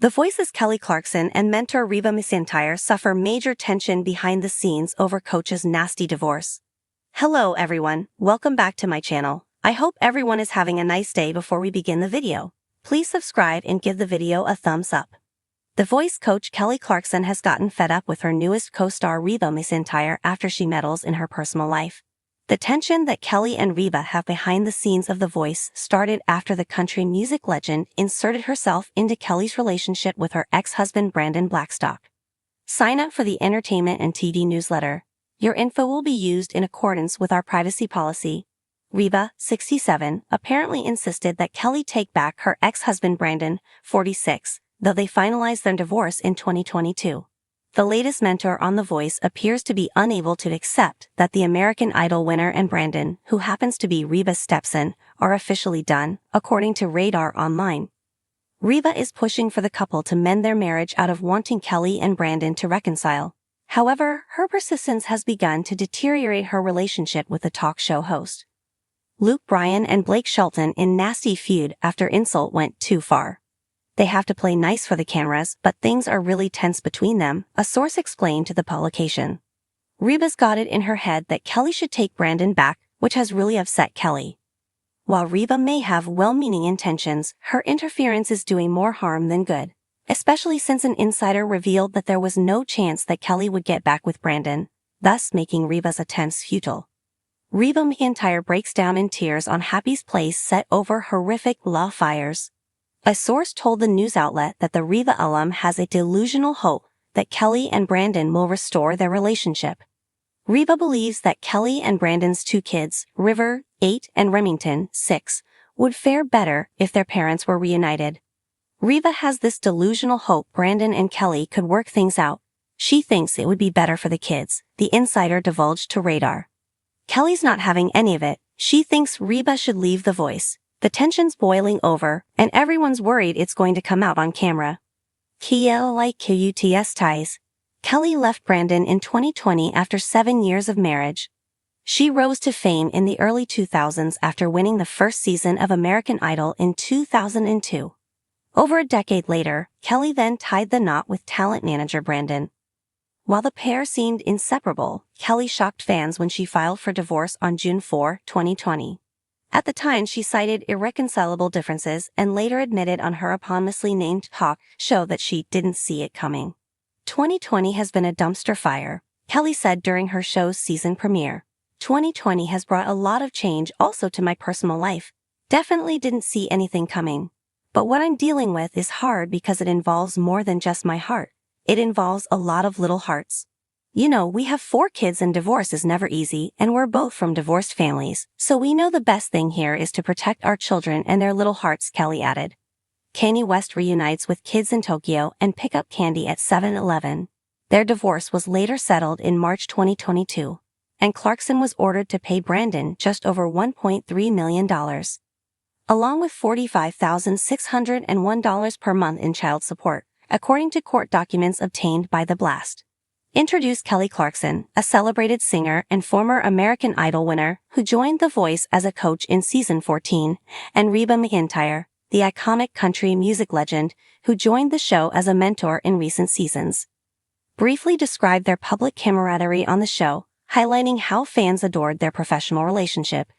The Voice's Kelly Clarkson and mentor Reba McEntire suffer major tension behind the scenes over Coach's nasty divorce. Hello everyone, welcome back to my channel. I hope everyone is having a nice day. Before we begin the video, please subscribe and give the video a thumbs up. The Voice coach Kelly Clarkson has gotten fed up with her newest co-star Reba McEntire after she meddles in her personal life. The tension that Kelly and Reba have behind the scenes of The Voice started after the country music legend inserted herself into Kelly's relationship with her ex-husband Brandon Blackstock. Sign up for the entertainment and TV newsletter. Your info will be used in accordance with our privacy policy. Reba, 67, apparently insisted that Kelly take back her ex-husband Brandon, 46, though they finalized their divorce in 2022. The latest mentor on The Voice appears to be unable to accept that the American Idol winner and Brandon, who happens to be Reba's stepson, are officially done, according to Radar Online. Reba is pushing for the couple to mend their marriage out of wanting Kelly and Brandon to reconcile. However, her persistence has begun to deteriorate her relationship with the talk show host. Luke Bryan and Blake Shelton in nasty feud after insult went too far. They have to play nice for the cameras, but things are really tense between them, a source explained to the publication. Reba's got it in her head that Kelly should take Brandon back, which has really upset Kelly. While Reba may have well-meaning intentions, her interference is doing more harm than good, especially since an insider revealed that there was no chance that Kelly would get back with Brandon, thus making Reba's attempts futile. Reba McEntire breaks down in tears on Happy's place set over horrific law fires. A source told the news outlet that the Reba alum has a delusional hope that Kelly and Brandon will restore their relationship. Reba believes that Kelly and Brandon's two kids, River, 8, and Remington, 6, would fare better if their parents were reunited. Reba has this delusional hope Brandon and Kelly could work things out. She thinks it would be better for the kids, the insider divulged to Radar. Kelly's not having any of it. She thinks Reba should leave The Voice. The tension's boiling over, and everyone's worried it's going to come out on camera. KLIKUTS ties. Kelly left Brandon in 2020 after 7 years of marriage. She rose to fame in the early 2000s after winning the first season of American Idol in 2002. Over a decade later, Kelly then tied the knot with talent manager Brandon. While the pair seemed inseparable, Kelly shocked fans when she filed for divorce on June 4, 2020. At the time, she cited irreconcilable differences and later admitted on her eponymously named talk show that she didn't see it coming. 2020 has been a dumpster fire, Kelly said during her show's season premiere. 2020 has brought a lot of change also to my personal life. Definitely didn't see anything coming. But what I'm dealing with is hard because it involves more than just my heart. It involves a lot of little hearts. You know, we have 4 kids and divorce is never easy, and we're both from divorced families, so we know the best thing here is to protect our children and their little hearts, Kelly added. Kanye West reunites with kids in Tokyo and pick up candy at 7-Eleven. Their divorce was later settled in March 2022, and Clarkson was ordered to pay Brandon just over $1.3 million, along with $45,601 per month in child support, according to court documents obtained by The Blast. Introduced Kelly Clarkson, a celebrated singer and former American Idol winner who joined The Voice as a coach in season 14, and Reba McEntire, the iconic country music legend who joined the show as a mentor in recent seasons. Briefly described their public camaraderie on the show, highlighting how fans adored their professional relationship.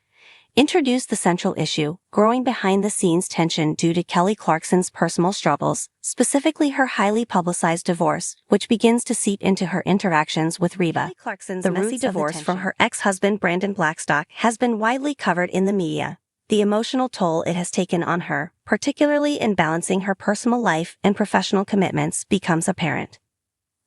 Introduced the central issue, growing behind-the-scenes tension due to Kelly Clarkson's personal struggles, specifically her highly publicized divorce, which begins to seep into her interactions with Reba. Kelly Clarkson's messy divorce from her ex-husband Brandon Blackstock has been widely covered in the media. The emotional toll it has taken on her, particularly in balancing her personal life and professional commitments, becomes apparent.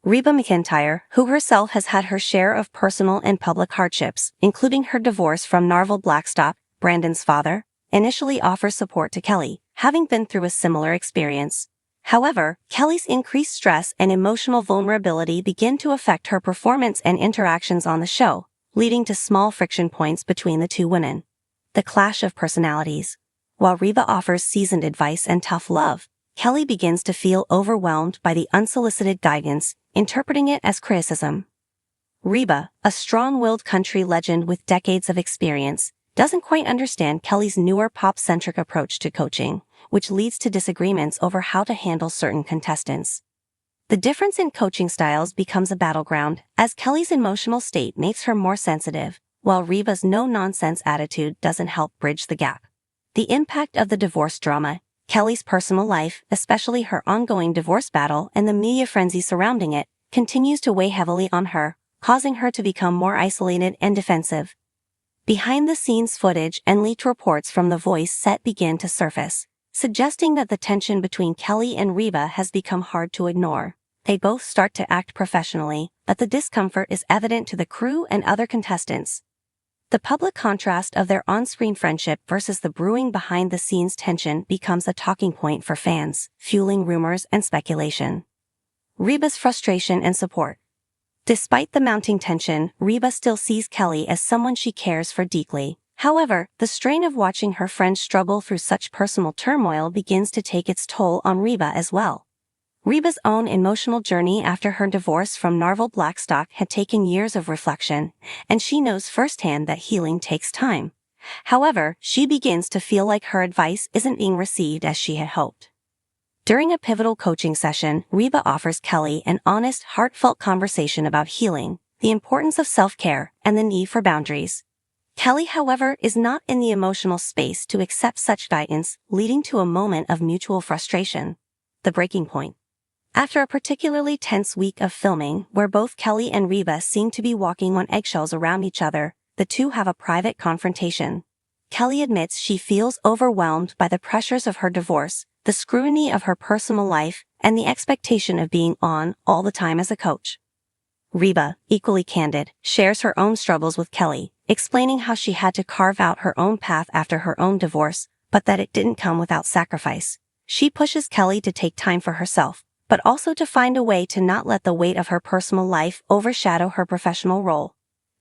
Reba McEntire, who herself has had her share of personal and public hardships, including her divorce from Narvel Blackstock, Brandon's father, initially offers support to Kelly, having been through a similar experience. However, Kelly's increased stress and emotional vulnerability begin to affect her performance and interactions on the show, leading to small friction points between the two women. The clash of personalities. While Reba offers seasoned advice and tough love, Kelly begins to feel overwhelmed by the unsolicited guidance, interpreting it as criticism. Reba, a strong-willed country legend with decades of experience, doesn't quite understand Kelly's newer pop-centric approach to coaching, which leads to disagreements over how to handle certain contestants. The difference in coaching styles becomes a battleground, as Kelly's emotional state makes her more sensitive, while Reba's no-nonsense attitude doesn't help bridge the gap. The impact of the divorce drama, Kelly's personal life, especially her ongoing divorce battle and the media frenzy surrounding it, continues to weigh heavily on her, causing her to become more isolated and defensive. Behind-the-scenes footage and leaked reports from The Voice set begin to surface, suggesting that the tension between Kelly and Reba has become hard to ignore. They both start to act professionally, but the discomfort is evident to the crew and other contestants. The public contrast of their on-screen friendship versus the brewing behind-the-scenes tension becomes a talking point for fans, fueling rumors and speculation. Reba's frustration and support. Despite the mounting tension, Reba still sees Kelly as someone she cares for deeply. However, the strain of watching her friend struggle through such personal turmoil begins to take its toll on Reba as well. Reba's own emotional journey after her divorce from Narvel Blackstock had taken years of reflection, and she knows firsthand that healing takes time. However, she begins to feel like her advice isn't being received as she had hoped. During a pivotal coaching session, Reba offers Kelly an honest, heartfelt conversation about healing, the importance of self-care, and the need for boundaries. Kelly, however, is not in the emotional space to accept such guidance, leading to a moment of mutual frustration. The breaking point. After a particularly tense week of filming, where both Kelly and Reba seem to be walking on eggshells around each other, the two have a private confrontation. Kelly admits she feels overwhelmed by the pressures of her divorce, the scrutiny of her personal life, and the expectation of being on all the time as a coach. Reba, equally candid, shares her own struggles with Kelly, explaining how she had to carve out her own path after her own divorce, but that it didn't come without sacrifice. She pushes Kelly to take time for herself, but also to find a way to not let the weight of her personal life overshadow her professional role.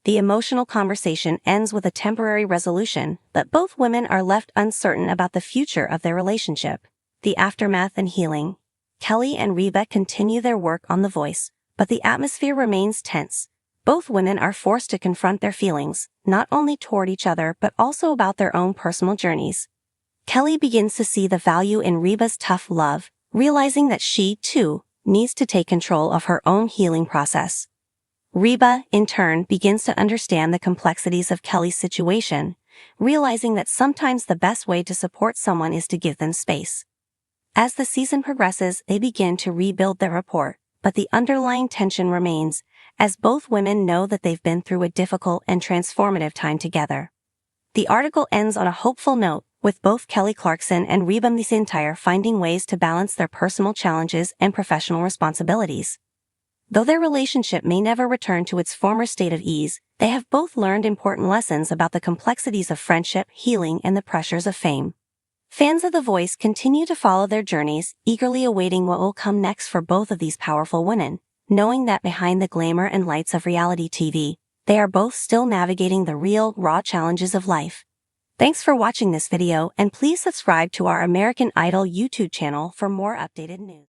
The emotional conversation ends with a temporary resolution, but both women are left uncertain about the future of their relationship. The aftermath and healing. Kelly and Reba continue their work on The Voice, but the atmosphere remains tense. Both women are forced to confront their feelings, not only toward each other but also about their own personal journeys. Kelly begins to see the value in Reba's tough love, realizing that she, too, needs to take control of her own healing process. Reba, in turn, begins to understand the complexities of Kelly's situation, realizing that sometimes the best way to support someone is to give them space. As the season progresses, they begin to rebuild their rapport, but the underlying tension remains, as both women know that they've been through a difficult and transformative time together. The article ends on a hopeful note, with both Kelly Clarkson and Reba McEntire finding ways to balance their personal challenges and professional responsibilities. Though their relationship may never return to its former state of ease, they have both learned important lessons about the complexities of friendship, healing, and the pressures of fame. Fans of The Voice continue to follow their journeys, eagerly awaiting what will come next for both of these powerful women, knowing that behind the glamour and lights of reality TV, they are both still navigating the real, raw challenges of life. Thanks for watching this video, and please subscribe to our American Idol YouTube channel for more updated news.